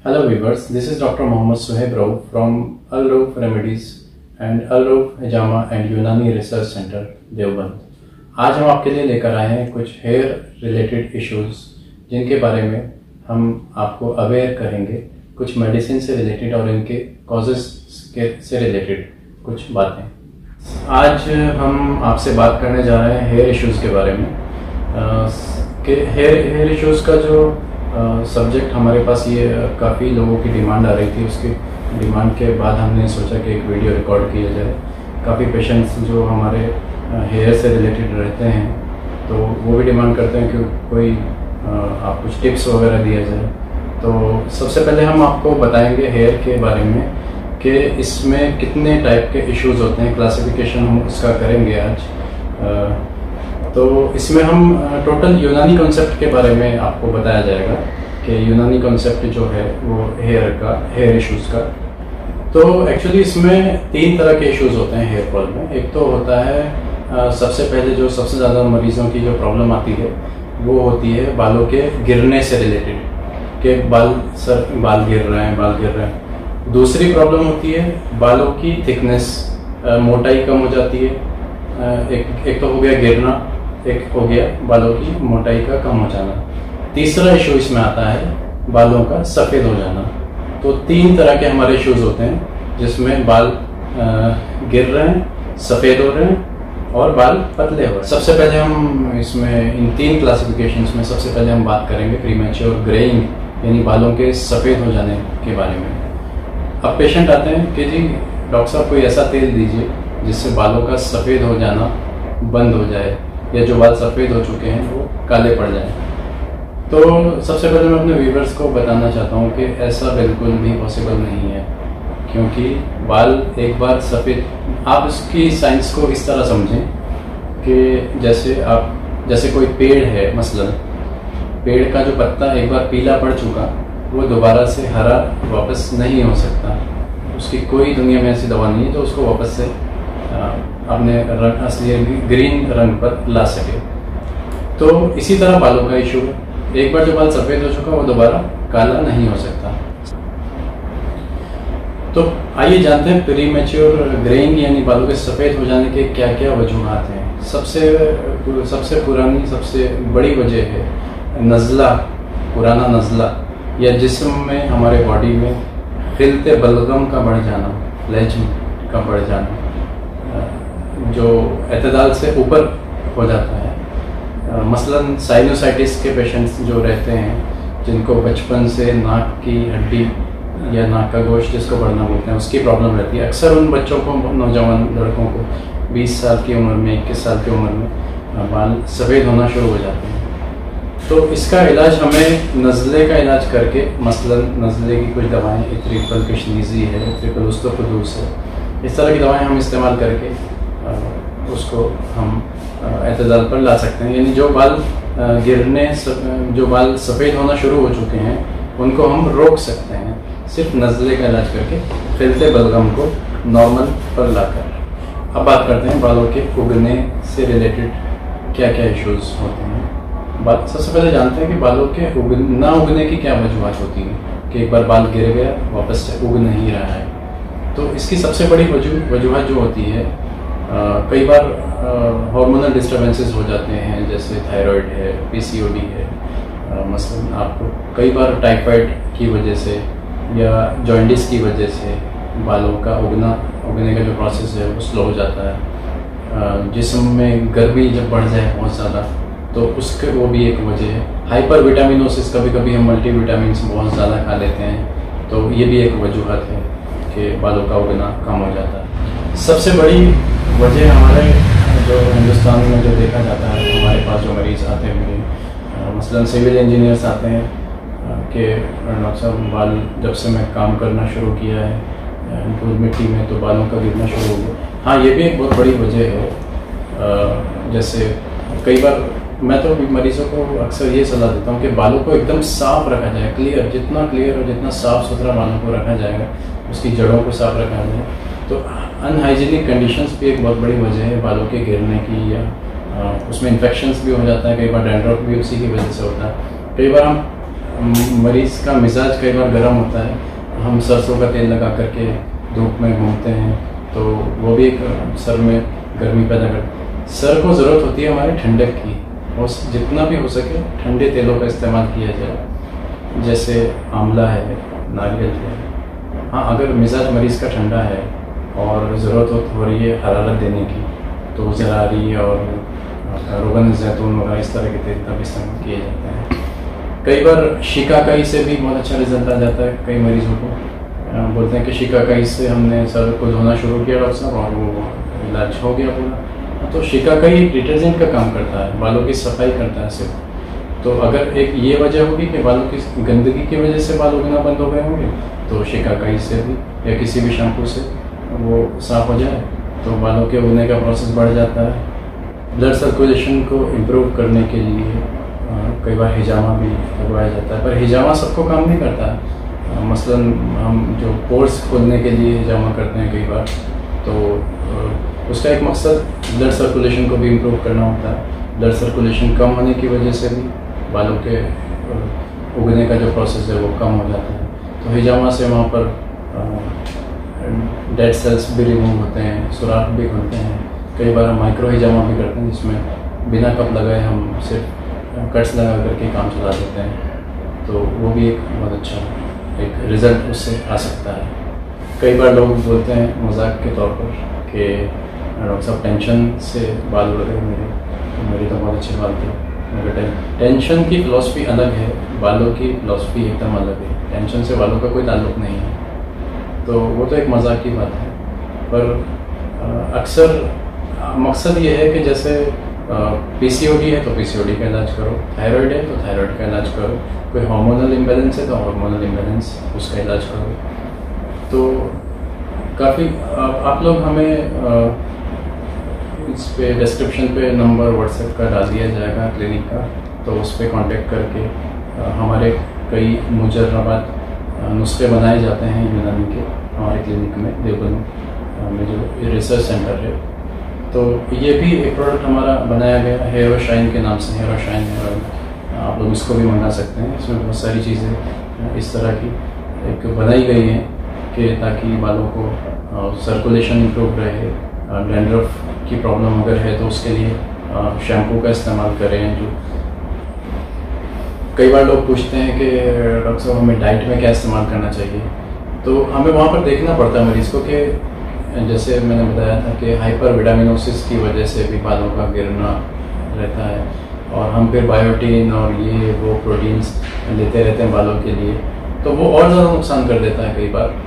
Hello viewers, this is Dr. Mohammad Suhaib Rauf from Al Rauf Remedies and Al Rauf Hijama and Unani Research Center, Deoband. आज हम आपके लिए लेकर आए हैं कुछ हेयर रिलेटेड इश्यूज जिनके बारे में हम आपको अवेयर करेंगे, कुछ मेडिसिन से रिलेटेड और इनके कॉजेस से रिलेटेड कुछ बातें। आज हम आपसे बात करने जा रहे हैं हेयर इश्यूज के बारे में। कि हेयर इश्यूज का जो सब्जेक्ट हमारे पास ये काफ़ी लोगों की डिमांड आ रही थी। उसकी डिमांड के बाद हमने सोचा कि एक वीडियो रिकॉर्ड किया जाए। काफ़ी पेशेंट्स जो हमारे हेयर से रिलेटेड रहते हैं तो वो भी डिमांड करते हैं कि कोई आप कुछ टिप्स वगैरह दिया जाए। तो सबसे पहले हम आपको बताएंगे हेयर के बारे में कि इसमें कितने टाइप के इश्यूज होते हैं। क्लासिफिकेशन हम इसका करेंगे आज। तो इसमें हम टोटल यूनानी कॉन्सेप्ट के बारे में आपको बताया जाएगा कि यूनानी कॉन्सेप्ट जो है वो हेयर इश्यूज का। तो एक्चुअली इसमें 3 तरह के इश्यूज होते हैं हेयर फॉल में। एक तो होता है सबसे पहले जो सबसे ज़्यादा मरीजों की जो प्रॉब्लम आती है वो होती है बालों के गिरने से रिलेटेड, कि बाल गिर रहे हैं। दूसरी प्रॉब्लम होती है बालों की थिकनेस, मोटाई कम हो जाती है। एक तो हो गया गिरना, एक हो गया बालों की मोटाई का कम हो जाना। तीसरा इशू इसमें आता है बालों का सफ़ेद हो जाना। तो 3 तरह के हमारे इश्यूज होते हैं जिसमें बाल गिर रहे हैं, सफ़ेद हो रहे हैं और बाल पतले हो रहे हैं। सबसे पहले हम इसमें इन 3 क्लासिफिकेशंस में सबसे पहले हम बात करेंगे प्रीमैच्योर ग्रेइंग, यानी बालों के सफ़ेद हो जाने के बारे में। अब पेशेंट आते हैं कि जी डॉक्टर साहब कोई ऐसा तेल दीजिए जिससे बालों का सफ़ेद हो जाना बंद हो जाए, या जो बाल सफ़ेद हो चुके हैं वो काले पड़ जाएं। तो सबसे पहले मैं अपने व्यूवर्स को बताना चाहता हूँ कि ऐसा बिल्कुल भी पॉसिबल नहीं है, क्योंकि बाल एक बार सफ़ेद, आप इसकी साइंस को इस तरह समझें कि जैसे कोई पेड़ है, मसलन पेड़ का जो पत्ता एक बार पीला पड़ चुका वो दोबारा से हरा वापस नहीं हो सकता। उसकी कोई दुनिया में ऐसी दवा नहीं है जो उसको वापस से अपने असली ग्रीन रंग पर ला सके। तो इसी तरह बालों का इशू है, एक बार जो बाल सफ़ेद हो चुका वो दोबारा काला नहीं हो सकता। तो आइए जानते हैं प्रीमैच्योर ग्रेइंग यानी बालों के सफ़ेद हो जाने के क्या क्या वजूहात हैं। सबसे पुरानी, सबसे बड़ी वजह है नज़ला, पुराना नज़ला, या जिस्म में हमारे बॉडी में खिलते बलगम का बढ़ जाना, फ्लैजिंग का बढ़ जाना, जो एतदाल से ऊपर हो जाता है। मसलन साइनोसाइटिस के पेशेंट्स जो रहते हैं, जिनको बचपन से नाक की हड्डी या नाक का गोश्त जिसको बढ़ना बोलते हैं उसकी प्रॉब्लम रहती है। अक्सर उन बच्चों को, नौजवान लड़कों को 20 साल की उम्र में, 21 साल की उम्र में बाल सफ़ेद होना शुरू हो जाते हैं। तो इसका इलाज हमें नज़ले का इलाज करके, मसलन नज़ले की कुछ दवाएँ, इत्रिकल किशनीज़ी है, इत्रिकल उस्तोफुदूस है, इस तरह की दवाएँ हम इस्तेमाल करके उसको हम एतदाल पर ला सकते हैं। यानी जो बाल सफ़ेद होना शुरू हो चुके हैं उनको हम रोक सकते हैं सिर्फ नज़ले का इलाज करके, खिलते बलगम को नॉर्मल पर लाकर। अब बात करते हैं बालों के उगने से रिलेटेड क्या क्या इश्यूज होते हैं। सबसे पहले जानते हैं कि बालों के ना उगने की क्या वजूहत होती है, कि एक बार बाल गिर गया वापस से उग नहीं रहा है। तो इसकी सबसे बड़ी वजूहत जो होती है, कई बार हार्मोनल डिस्टर्बेंसेस हो जाते हैं, जैसे थायराइड है, पीसीओडी है। मसलन आपको कई बार टाइफाइड की वजह से या जॉइंटिस की वजह से बालों का उगने का जो प्रोसेस है वो स्लो हो जाता है। जिस्म में गर्मी जब बढ़ जाए बहुत ज़्यादा तो उसके वो भी एक वजह है। हाइपर विटामिनोसिस, कभी कभी हम मल्टीविटामिन बहुत ज़्यादा खा लेते हैं, तो ये भी एक वजूहत है कि बालों का उगना कम हो जाता है। सबसे बड़ी वजह हमारे जो हिंदुस्तान में जो देखा जाता है, हमारे पास जो मरीज़ आते हैं, मसलन सिविल इंजीनियर्स आते हैं कि डॉक्टर साहब बाल जब से मैं काम करना शुरू किया है धूल मिट्टी में तो बालों का गिरना शुरू हो गया। हाँ, ये भी एक बहुत बड़ी वजह है। जैसे कई बार मैं तो मरीज़ों को अक्सर ये सलाह देता हूँ कि बालों को एकदम साफ रखा जाए, क्लियर, जितना क्लियर और जितना साफ़ सुथरा बालों को रखा जाएगा, उसकी जड़ों को साफ रखा जाए। तो अनहाइजीनिक कंडीशंस भी एक बहुत बड़ी वजह है बालों के गिरने की, या उसमें इन्फेक्शंस भी हो जाता है। कई बार डैंड्रफ भी उसी की वजह से होता है। कई बार हम मरीज़ का मिजाज कई बार गर्म होता है, हम सरसों का तेल लगा करके धूप में घूमते हैं तो वो भी एक सर में गर्मी पैदा कर। सर को ज़रूरत होती है हमारे ठंडक की, और जितना भी हो सके ठंडे तेलों का इस्तेमाल किया जाए, जैसे आंवला है, नारियल है। हाँ, अगर मिजाज मरीज़ का ठंडा है और ज़रूरत हो रही है हरारत देने की, तो ज़रारी और रोगन जैतून वगैरह इस तरह के तेल तब इस्तेमाल किए जाते हैं। कई बार शिकाकाई से भी बहुत अच्छा रिजल्ट आ जाता है। कई मरीजों को बोलते हैं कि शिकाकाई से हमने सर को धोना शुरू किया डॉक्टर साहब और वो इलाज हो गया पूरा। तो शिकाकाई एक डिटर्जेंट का काम करता है, बालों की सफाई करता है सिर्फ। तो अगर एक ये वजह होगी कि बालों की गंदगी की वजह से बाल उगना बंद हो गए होंगे, तो शिकाकाई से भी या किसी भी शैम्पू से वो साफ हो जाए तो बालों के उगने का प्रोसेस बढ़ जाता है। ब्लड सर्कुलेशन को इम्प्रूव करने के लिए कई बार हिजामा भी लगवाया जाता है, पर हिजामा सबको काम नहीं करता है। मसलन हम जो पोर्स खोलने के लिए हिजामा करते हैं कई बार, तो उसका एक मकसद ब्लड सर्कुलेशन को भी इम्प्रूव करना होता है। ब्लड सर्कुलेशन कम होने की वजह से भी बालों के उगने का जो प्रोसेस है वो कम हो जाता है। तो हिजामा से वहाँ पर डेड सेल्स भी रिमूव होते हैं, सुराख भी खुलते हैं। कई बार हम माइक्रो हिजामा भी करते हैं, जिसमें बिना कप लगाए हम सिर्फ कट्स लगा करके काम चला देते हैं, तो वो भी एक बहुत अच्छा एक रिज़ल्ट उससे आ सकता है। कई बार लोग बोलते हैं मजाक के तौर पर कि डॉक्टर साहब टेंशन से बाल उड़ गए मेरे तो बहुत अच्छे बाल थे। मगर टेंशन की फ़िलॉसफी अलग है, बालों की फ़िलॉसफी एकदम अलग है। टेंशन से बालों का कोई ताल्लुक़ नहीं है, तो वो तो एक मजाक की बात है। पर अक्सर मकसद ये है कि जैसे पीसीओडी है तो पीसीओडी का इलाज करो, थायराइड है तो थायराइड का इलाज करो, कोई हार्मोनल इम्बैलेंस है तो हार्मोनल इम्बैलेंस उसका इलाज करो। तो काफ़ी आप लोग हमें इस पे डिस्क्रिप्शन पे नंबर व्हाट्सएप का डाल दिया जाएगा क्लिनिक का, तो उस पर कांटेक्ट करके हमारे कई मुजर्रबात नुस्खे बनाए जाते हैं यूनानी के हमारे क्लिनिक में, देवबंद में जो रिसर्च सेंटर है। तो ये भी एक प्रोडक्ट हमारा बनाया गया हेयर और शाइन के नाम से, हेयर और शाइन हेयर ऑयल, आप लोग इसको भी मंगा सकते हैं। इसमें बहुत सारी चीज़ें इस तरह की एक बनाई गई हैं कि ताकि बालों को सर्कुलेशन इम्प्रूव रहे। डैंड्रफ की प्रॉब्लम अगर है तो उसके लिए शैम्पू का इस्तेमाल करें। जो कई बार लोग पूछते हैं कि डॉक्टर साहब हमें डाइट में क्या इस्तेमाल करना चाहिए, तो हमें वहाँ पर देखना पड़ता है मरीज़ को कि जैसे मैंने बताया था कि हाइपर विटामिनोसिस की वजह से भी बालों का गिरना रहता है, और हम फिर बायोटीन और ये वो प्रोटीन्स लेते रहते हैं बालों के लिए, तो वो और ज़्यादा नुकसान कर देता है कई बार।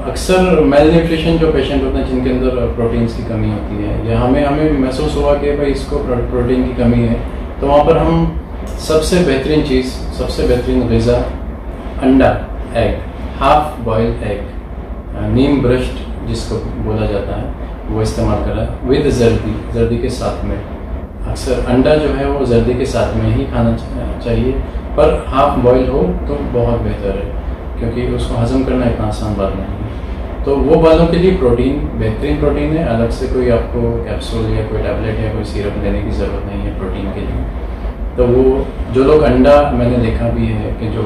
अक्सर मेल न्यूट्रिशन जो पेशेंट होते हैं जिनके अंदर प्रोटीन्स की कमी होती है, या हमें महसूस हुआ कि भाई इसको प्रोटीन की कमी है, तो वहाँ पर हम सबसे बेहतरीन चीज़, सबसे बेहतरीन ग़िज़ा अंडा, एग, हाफ बॉइल्ड एग, नीम ब्रश्ड जिसको बोला जाता है, वो इस्तेमाल करा विद जर्दी के साथ में। अक्सर अंडा जो है वो जर्दी के साथ में ही खाना चाहिए, पर हाफ बॉयल हो तो बहुत बेहतर है, क्योंकि उसको हजम करना इतना आसान बात नहीं है। तो वो बालों के लिए प्रोटीन बेहतरीन प्रोटीन है, अलग से कोई आपको कैप्सूल या कोई टैबलेट या कोई सिरप लेने की ज़रूरत नहीं है प्रोटीन के लिए। तो वो जो लोग अंडा, मैंने देखा भी है कि जो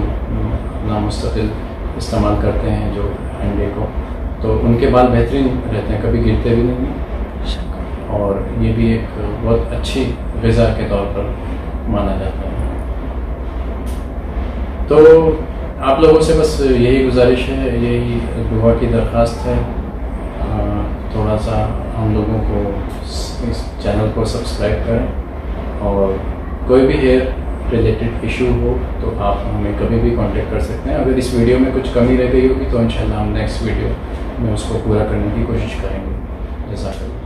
नामुस्तकिल इस्तेमाल करते हैं जो अंडे को, तो उनके बाल बेहतरीन रहते हैं, कभी गिरते भी नहीं, और ये भी एक बहुत अच्छी ग़िज़ा के तौर पर माना जाता है। तो आप लोगों से बस यही गुजारिश है, यही दुआ की दरख्वास्त है, थोड़ा सा हम लोगों को इस चैनल को सब्सक्राइब करें, और कोई भी हेयर रिलेटेड इशू हो तो आप हमें कभी भी कांटेक्ट कर सकते हैं। अगर इस वीडियो में कुछ कमी रह गई होगी तो इंशाल्लाह हम नेक्स्ट वीडियो में उसको पूरा करने की कोशिश करेंगे। जज़ाकल्लाह।